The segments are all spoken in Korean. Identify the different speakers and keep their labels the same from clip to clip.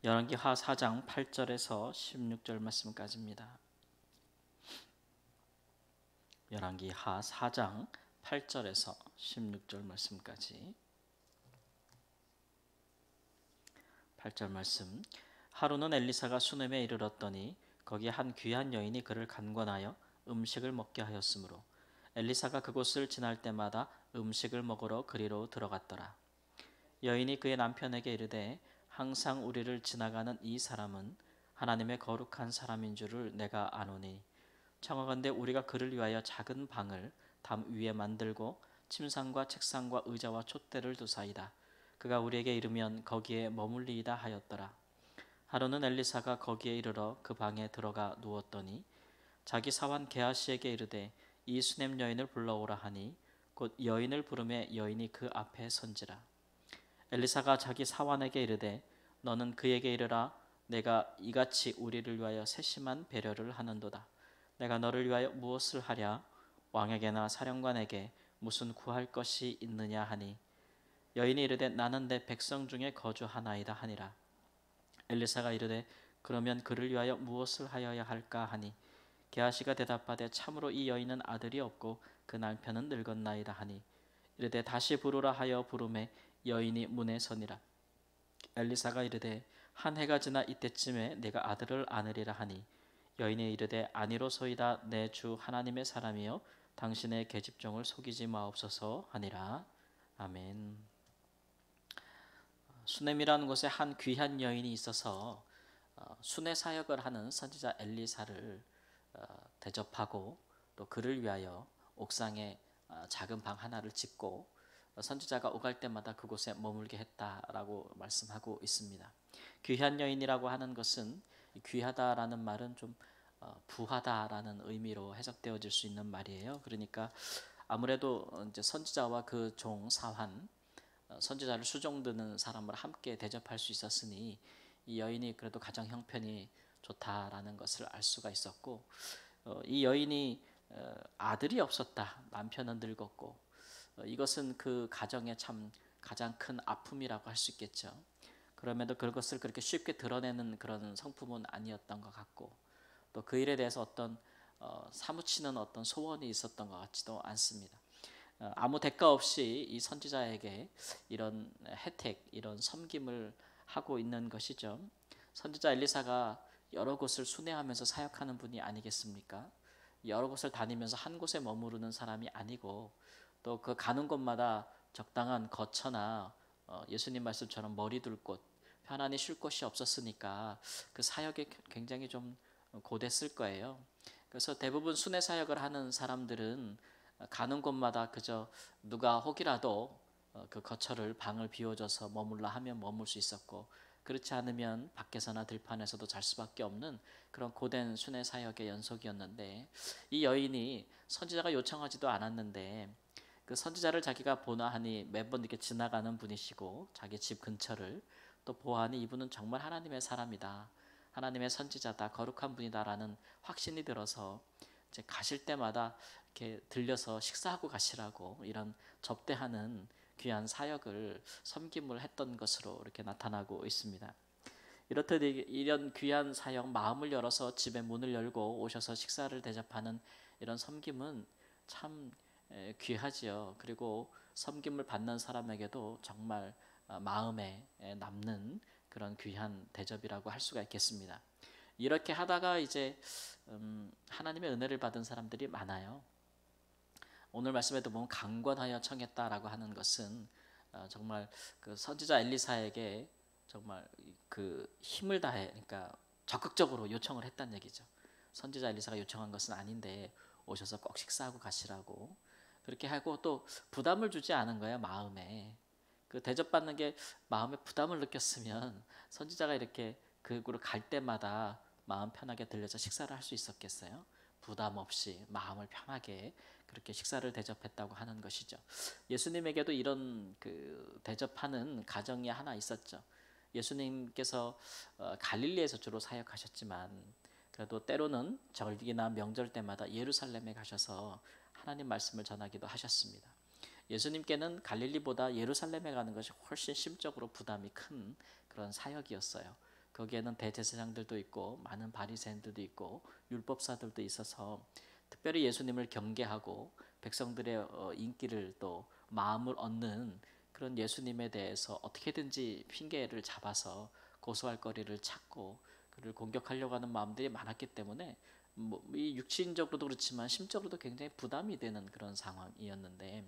Speaker 1: 열왕기하 4장 8절에서 16절 말씀까지입니다. 열왕기하 4장 8절에서 16절 말씀까지. 8절 말씀. 하루는 엘리사가 수넴에 이르렀더니 거기에 한 귀한 여인이 그를 간권하여 음식을 먹게 하였으므로 엘리사가 그곳을 지날 때마다 음식을 먹으러 그리로 들어갔더라. 여인이 그의 남편에게 이르되 항상 우리를 지나가는 이 사람은 하나님의 거룩한 사람인 줄을 내가 아노니 청하건대 우리가 그를 위하여 작은 방을 담 위에 만들고 침상과 책상과 의자와 촛대를 두사이다. 그가 우리에게 이르면 거기에 머물리이다 하였더라. 하루는 엘리사가 거기에 이르러 그 방에 들어가 누웠더니 자기 사환 게하시에게 이르되 이 수넴 여인을 불러오라 하니 곧 여인을 부르매 여인이 그 앞에 선지라. 엘리사가 자기 사환에게 이르되 너는 그에게 이르라 내가 이같이 우리를 위하여 세심한 배려를 하는도다. 내가 너를 위하여 무엇을 하랴? 왕에게나 사령관에게 무슨 구할 것이 있느냐 하니 여인이 이르되 나는 내 백성 중에 거주하나이다 하니라. 엘리사가 이르되 그러면 그를 위하여 무엇을 하여야 할까 하니 게하시가 대답하되 참으로 이 여인은 아들이 없고 그 남편은 늙었나이다 하니 이르되 다시 부르라 하여 부르매 여인이 문에 서니라. 엘리사가 이르되 한 해가 지나 이때쯤에 내가 아들을 안으리라 하니 여인이 이르되 아니로소이다. 내 주 하나님의 사람이여 당신의 계집종을 속이지 마옵소서 하니라. 아멘. 수넴이라는 곳에 한 귀한 여인이 있어서 순회 사역을 하는 선지자 엘리사를 대접하고 또 그를 위하여 옥상에 작은 방 하나를 짓고 선지자가 오갈 때마다 그곳에 머물게 했다라고 말씀하고 있습니다. 귀한 여인이라고 하는 것은 귀하다라는 말은 좀 부하다라는 의미로 해석되어질 수 있는 말이에요. 그러니까 아무래도 이제 선지자와 그 종 사환, 선지자를 수종드는 사람을 함께 대접할 수 있었으니 이 여인이 그래도 가정 형편이 좋다라는 것을 알 수가 있었고, 이 여인이 아들이 없었다, 남편은 늙었고, 이것은 그 가정의 참 가장 큰 아픔이라고 할 수 있겠죠. 그럼에도 그것을 그렇게 쉽게 드러내는 그런 성품은 아니었던 것 같고, 또 그 일에 대해서 어떤 사무치는 어떤 소원이 있었던 것 같지도 않습니다. 아무 대가 없이 이 선지자에게 이런 혜택, 이런 섬김을 하고 있는 것이죠. 선지자 엘리사가 여러 곳을 순회하면서 사역하는 분이 아니겠습니까? 여러 곳을 다니면서 한 곳에 머무르는 사람이 아니고 또 그 가는 곳마다 적당한 거처나 예수님 말씀처럼 머리 둘 곳, 편안히 쉴 곳이 없었으니까 그 사역이 굉장히 좀 고됐을 거예요. 그래서 대부분 순회 사역을 하는 사람들은 가는 곳마다 그저 누가 혹이라도 그 거처를 방을 비워줘서 머물라 하면 머물 수 있었고, 그렇지 않으면 밖에서나 들판에서도 잘 수밖에 없는 그런 고된 순회 사역의 연속이었는데, 이 여인이 선지자가 요청하지도 않았는데 그 선지자를 자기가 보나 하니 매번 이렇게 지나가는 분이시고 자기 집 근처를 또 보아하니 이분은 정말 하나님의 사람이다, 하나님의 선지자다, 거룩한 분이다라는 확신이 들어서 이제 가실 때마다 이렇게 들려서 식사하고 가시라고 이런 접대하는 귀한 사역을 섬김을 했던 것으로 이렇게 나타나고 있습니다. 이렇듯 이런 귀한 사역, 마음을 열어서 집에 문을 열고 오셔서 식사를 대접하는 이런 섬김은 참 귀하지요. 그리고 섬김을 받는 사람에게도 정말 마음에 남는 그런 귀한 대접이라고 할 수가 있겠습니다. 이렇게 하다가 이제 하나님의 은혜를 받은 사람들이 많아요. 오늘 말씀에도 보면 강권하여 청했다라고 하는 것은 정말 그 선지자 엘리사에게 정말 그 힘을 다해, 그러니까 적극적으로 요청을 했다는 얘기죠. 선지자 엘리사가 요청한 것은 아닌데 오셔서 꼭 식사하고 가시라고 그렇게 하고 또 부담을 주지 않은 거예요. 마음에 그 대접받는 게 마음에 부담을 느꼈으면 선지자가 이렇게 그곳으로 갈 때마다 마음 편하게 들려서 식사를 할 수 있었겠어요? 부담 없이 마음을 편하게 그렇게 식사를 대접했다고 하는 것이죠. 예수님에게도 이런 그 대접하는 가정이 하나 있었죠. 예수님께서 갈릴리에서 주로 사역하셨지만 그래도 때로는 절기나 명절 때마다 예루살렘에 가셔서 하나님 말씀을 전하기도 하셨습니다. 예수님께는 갈릴리보다 예루살렘에 가는 것이 훨씬 심적으로 부담이 큰 그런 사역이었어요. 거기에는 대제사장들도 있고 많은 바리새인들도 있고 율법사들도 있어서 특별히 예수님을 경계하고 백성들의 인기를 또 마음을 얻는 그런 예수님에 대해서 어떻게든지 핑계를 잡아서 고소할 거리를 찾고 그를 공격하려고 하는 마음들이 많았기 때문에 이 육신적으로도 그렇지만 심적으로도 굉장히 부담이 되는 그런 상황이었는데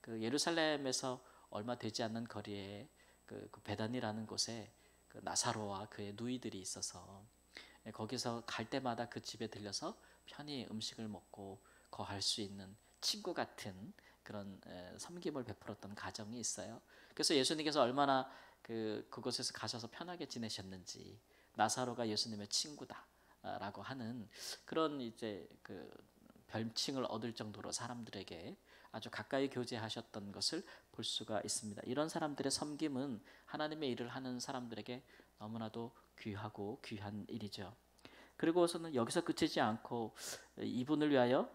Speaker 1: 그 예루살렘에서 얼마 되지 않는 거리에 그 베단이라는 곳에 그 나사로와 그의 누이들이 있어서 거기서 갈 때마다 그 집에 들려서 편히 음식을 먹고 거할 수 있는 친구 같은 그런 섬김을 베풀었던 가정이 있어요. 그래서 예수님께서 얼마나 그곳에서 가셔서 편하게 지내셨는지 나사로가 예수님의 친구다라고 하는 그런 이제 그 별칭을 얻을 정도로 사람들에게 아주 가까이 교제하셨던 것을 볼 수가 있습니다. 이런 사람들의 섬김은 하나님의 일을 하는 사람들에게 너무나도 귀하고 귀한 일이죠. 그리고서는 여기서 그치지 않고 이분을 위하여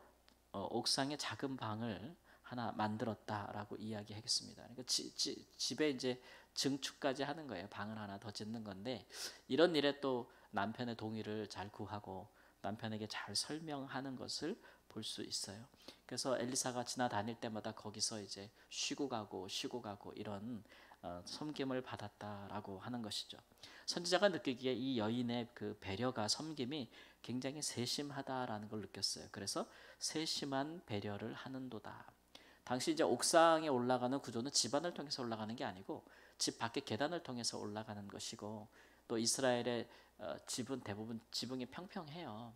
Speaker 1: 옥상에 작은 방을 하나 만들었다라고 이야기하겠습니다. 그러니까 집에 이제 증축까지 하는 거예요. 방을 하나 더 짓는 건데 이런 일에 또 남편의 동의를 잘 구하고 남편에게 잘 설명하는 것을 볼 수 있어요. 그래서 엘리사가 지나다닐 때마다 거기서 이제 쉬고 가고 이런 섬김을 받았다라고 하는 것이죠. 선지자가 느끼기에 이 여인의 그 배려가 섬김이 굉장히 세심하다라는 걸 느꼈어요. 그래서 세심한 배려를 하는도다. 당시 이제 옥상에 올라가는 구조는 집안을 통해서 올라가는 게 아니고 집 밖에 계단을 통해서 올라가는 것이고 또 이스라엘의 집은 대부분 지붕이 평평해요.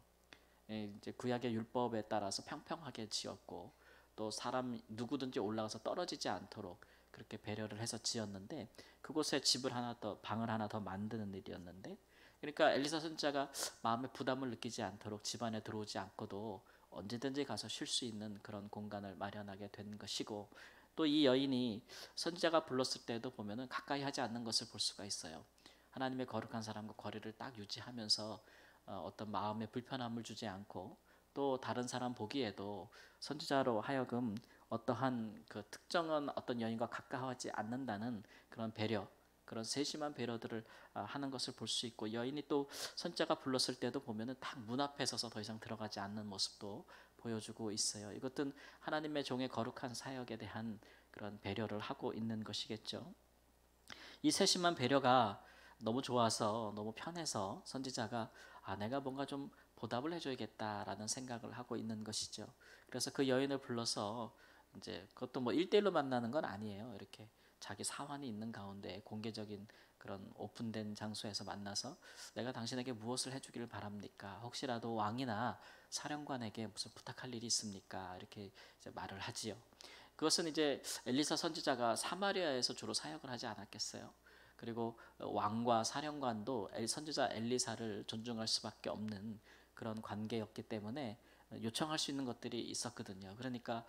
Speaker 1: 이제 구약의 율법에 따라서 평평하게 지었고 또 사람 누구든지 올라가서 떨어지지 않도록 그렇게 배려를 해서 지었는데 그곳에 집을 하나 더 방을 하나 더 만드는 일이었는데 그러니까 엘리사 선지자가 마음의 부담을 느끼지 않도록 집 안에 들어오지 않고도 언제든지 가서 쉴 수 있는 그런 공간을 마련하게 된 것이고 또 이 여인이 선지자가 불렀을 때도 보면은 가까이 하지 않는 것을 볼 수가 있어요. 하나님의 거룩한 사람과 거리를 딱 유지하면서 어떤 마음의 불편함을 주지 않고 또 다른 사람 보기에도 선지자로 하여금 어떠한 그 특정한 어떤 여인과 가까워하지 않는다는 그런 배려, 그런 세심한 배려들을 하는 것을 볼 수 있고 여인이 또 선지자가 불렀을 때도 보면은 딱 문 앞에 서서 더 이상 들어가지 않는 모습도 보여주고 있어요. 이것은 하나님의 종의 거룩한 사역에 대한 그런 배려를 하고 있는 것이겠죠. 이 세심한 배려가 너무 좋아서 너무 편해서 선지자가 내가 뭔가 좀 보답을 해줘야겠다라는 생각을 하고 있는 것이죠. 그래서 그 여인을 불러서 이제 그것도 뭐 1대1로 만나는 건 아니에요. 이렇게 자기 사환이 있는 가운데 공개적인 그런 오픈된 장소에서 만나서 내가 당신에게 무엇을 해주기를 바랍니까? 혹시라도 왕이나 사령관에게 무슨 부탁할 일이 있습니까? 이렇게 이제 말을 하지요. 그것은 이제 엘리사 선지자가 사마리아에서 주로 사역을 하지 않았겠어요. 그리고 왕과 사령관도 선지자 엘리사를 존중할 수밖에 없는 그런 관계였기 때문에 요청할 수 있는 것들이 있었거든요. 그러니까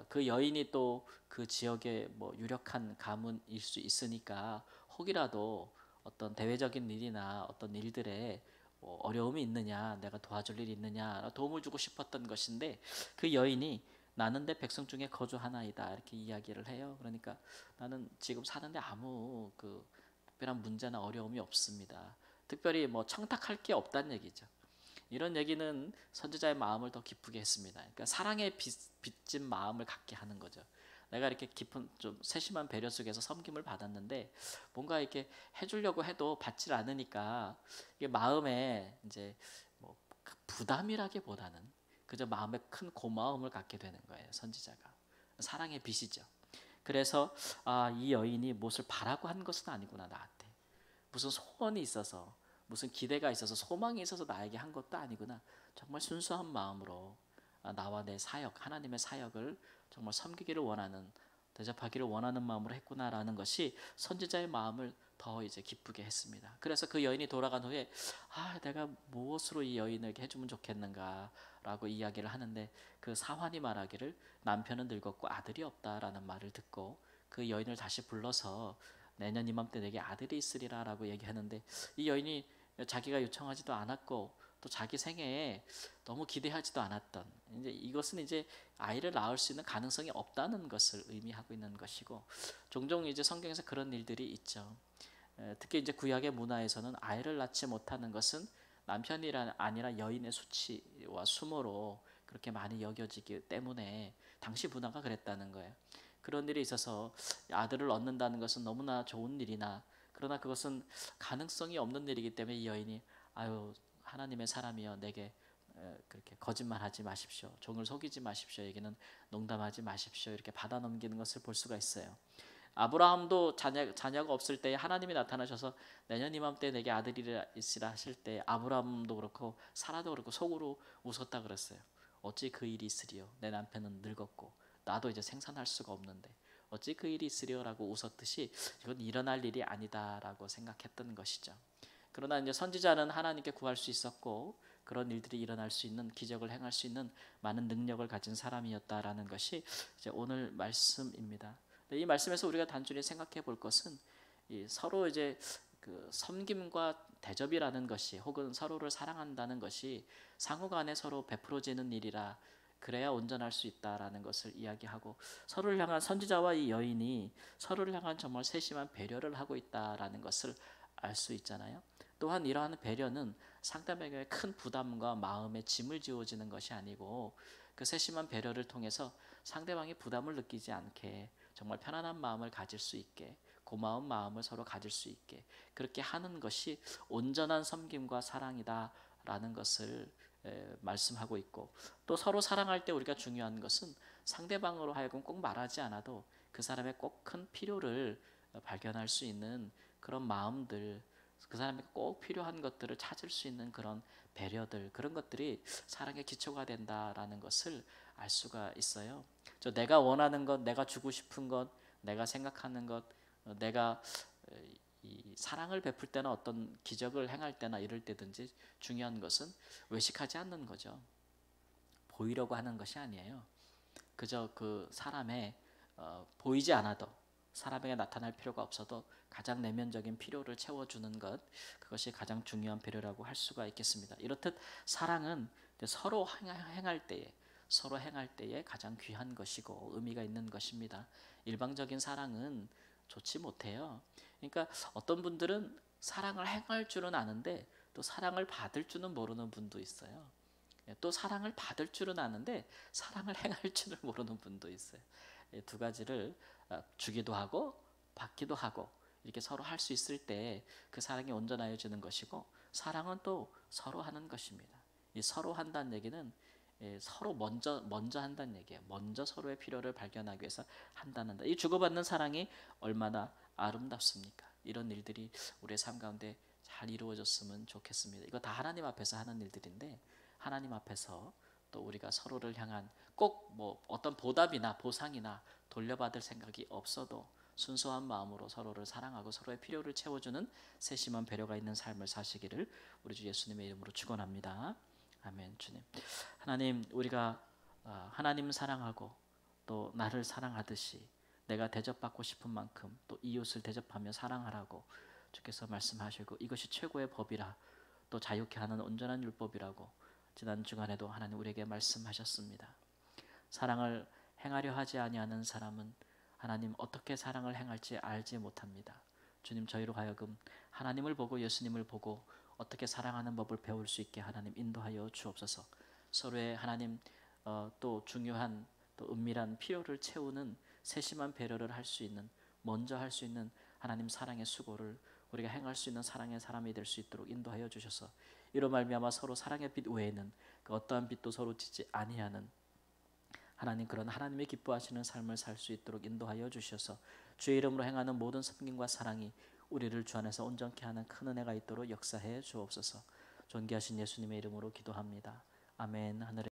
Speaker 1: 그 여인이 또 그 지역의 뭐 유력한 가문일 수 있으니까 혹이라도 어떤 대외적인 일이나 어떤 일들에 뭐 어려움이 있느냐, 내가 도와줄 일이 있느냐 도움을 주고 싶었던 것인데 그 여인이 나는 내 백성 중에 거주하나이다 이렇게 이야기를 해요. 그러니까 나는 지금 사는데 아무 그 특별한 문제나 어려움이 없습니다. 특별히 뭐 청탁할 게 없다는 얘기죠. 이런 얘기는 선지자의 마음을 더 기쁘게 했습니다. 그러니까 사랑에 빚진 마음을 갖게 하는 거죠. 내가 이렇게 깊은 좀 세심한 배려 속에서 섬김을 받았는데 뭔가 이렇게 해주려고 해도 받질 않으니까 이게 마음에 이제 뭐 부담이라기보다는 그저 마음에 큰 고마움을 갖게 되는 거예요. 선지자가 사랑의 빚이죠. 그래서 이 여인이 무엇을 바라고 한 것은 아니구나 나한테 무슨 소원이 있어서 무슨 기대가 있어서 소망이 있어서 나에게 한 것도 아니구나 정말 순수한 마음으로 나와 내 사역 하나님의 사역을 정말 섬기기를 원하는 대접하기를 원하는 마음으로 했구나라는 것이 선지자의 마음을 더 이제 기쁘게 했습니다. 그래서 그 여인이 돌아간 후에 내가 무엇으로 이 여인에게 해주면 좋겠는가라고 이야기를 하는데 그 사환이 말하기를 남편은 늙었고 아들이 없다라는 말을 듣고 그 여인을 다시 불러서 내년 이맘때 내게 아들이 있으리라라고 얘기하는데 이 여인이 자기가 요청하지도 않았고 또 자기 생애에 너무 기대하지도 않았던 이제 이것은 이제 아이를 낳을 수 있는 가능성이 없다는 것을 의미하고 있는 것이고 종종 이제 성경에서 그런 일들이 있죠. 특히 이제 구약의 문화에서는 아이를 낳지 못하는 것은 남편이 아니라 여인의 수치와 수모로 그렇게 많이 여겨지기 때문에 당시 문화가 그랬다는 거예요. 그런 일이 있어서 아들을 얻는다는 것은 너무나 좋은 일이나 그러나 그것은 가능성이 없는 일이기 때문에 이 여인이 아유 하나님의 사람이여 내게 그렇게 거짓말하지 마십시오. 종을 속이지 마십시오. 여기는 농담하지 마십시오. 이렇게 받아 넘기는 것을 볼 수가 있어요. 아브라함도 자녀가 없을 때 하나님이 나타나셔서 내년 이맘때 내게 아들이 있으라 하실 때 아브라함도 그렇고 사라도 그렇고 속으로 웃었다 그랬어요. 어찌 그 일이 있으리요. 내 남편은 늙었고 나도 이제 생산할 수가 없는데 어찌 그 일이 있으리요라고 웃었듯이 이건 일어날 일이 아니다라고 생각했던 것이죠. 그러나 이제 선지자는 하나님께 구할 수 있었고 그런 일들이 일어날 수 있는 기적을 행할 수 있는 많은 능력을 가진 사람이었다라는 것이 이제 오늘 말씀입니다. 이 말씀에서 우리가 단순히 생각해 볼 것은 서로 이제 그 섬김과 대접이라는 것이 혹은 서로를 사랑한다는 것이 상호간에 서로 베풀어지는 일이라 그래야 온전할 수 있다라는 것을 이야기하고 서로를 향한 선지자와 이 여인이 서로를 향한 정말 세심한 배려를 하고 있다라는 것을 알 수 있잖아요. 또한 이러한 배려는 상대방에게 큰 부담과 마음의 짐을 지어지는 것이 아니고 그 세심한 배려를 통해서 상대방이 부담을 느끼지 않게 정말 편안한 마음을 가질 수 있게 고마운 마음을 서로 가질 수 있게 그렇게 하는 것이 온전한 섬김과 사랑이다라는 것을 말씀하고 있고 또 서로 사랑할 때 우리가 중요한 것은 상대방으로 하여금 꼭 말하지 않아도 그 사람의 꼭 큰 필요를 발견할 수 있는 그런 마음들 그 사람에게 꼭 필요한 것들을 찾을 수 있는 그런 배려들 그런 것들이 사랑의 기초가 된다라는 것을 알 수가 있어요. 내가 원하는 것, 내가 주고 싶은 것, 내가 생각하는 것, 내가 이 사랑을 베풀 때나 어떤 기적을 행할 때나 이럴 때든지 중요한 것은 외식하지 않는 거죠. 보이려고 하는 것이 아니에요. 그저 그 사람의 보이지 않아도 사람에게 나타날 필요가 없어도 가장 내면적인 필요를 채워주는 것 그것이 가장 중요한 배려라고 할 수가 있겠습니다. 이렇듯 사랑은 서로 행할 때에 가장 귀한 것이고 의미가 있는 것입니다. 일방적인 사랑은 좋지 못해요. 그러니까 어떤 분들은 사랑을 행할 줄은 아는데 또 사랑을 받을 줄은 모르는 분도 있어요. 또 사랑을 받을 줄은 아는데 사랑을 행할 줄을 모르는 분도 있어요. 두 가지를 주기도 하고 받기도 하고 이렇게 서로 할 수 있을 때 그 사랑이 온전하여지는 것이고 사랑은 또 서로 하는 것입니다. 이 서로 한다는 얘기는 서로 먼저 한다는 얘기예요. 먼저 서로의 필요를 발견하기 위해서 한다는 이 주고받는 사랑이 얼마나 아름답습니까? 이런 일들이 우리의 삶 가운데 잘 이루어졌으면 좋겠습니다. 이거 다 하나님 앞에서 하는 일들인데 하나님 앞에서 또 우리가 서로를 향한 꼭 뭐 어떤 보답이나 보상이나 돌려받을 생각이 없어도 순수한 마음으로 서로를 사랑하고 서로의 필요를 채워주는 세심한 배려가 있는 삶을 사시기를 우리 주 예수님의 이름으로 축원합니다. 아멘. 주님, 하나님 우리가 하나님 사랑하고 또 나를 사랑하듯이 내가 대접받고 싶은 만큼 또 이웃을 대접하며 사랑하라고 주께서 말씀하시고 이것이 최고의 법이라 또 자유케 하는 온전한 율법이라고 지난 주간에도 하나님 우리에게 말씀하셨습니다. 사랑을 행하려 하지 아니하는 사람은 하나님 어떻게 사랑을 행할지 알지 못합니다. 주님 저희로 하여금 하나님을 보고 예수님을 보고 어떻게 사랑하는 법을 배울 수 있게 하나님 인도하여 주옵소서. 서로의 하나님 또 중요한 또 은밀한 필요를 채우는 세심한 배려를 할 수 있는 먼저 할 수 있는 하나님 사랑의 수고를 우리가 행할 수 있는 사랑의 사람이 될 수 있도록 인도하여 주셔서 이로 말미암아 서로 사랑의 빛 외에는 그 어떠한 빛도 서로 지지 아니하는 하나님 그런 하나님의 기뻐하시는 삶을 살 수 있도록 인도하여 주셔서 주의 이름으로 행하는 모든 섬김과 사랑이 우리를 주 안에서 온전케 하는 큰 은혜가 있도록 역사해 주옵소서. 존귀하신 예수님의 이름으로 기도합니다. 아멘. 하늘에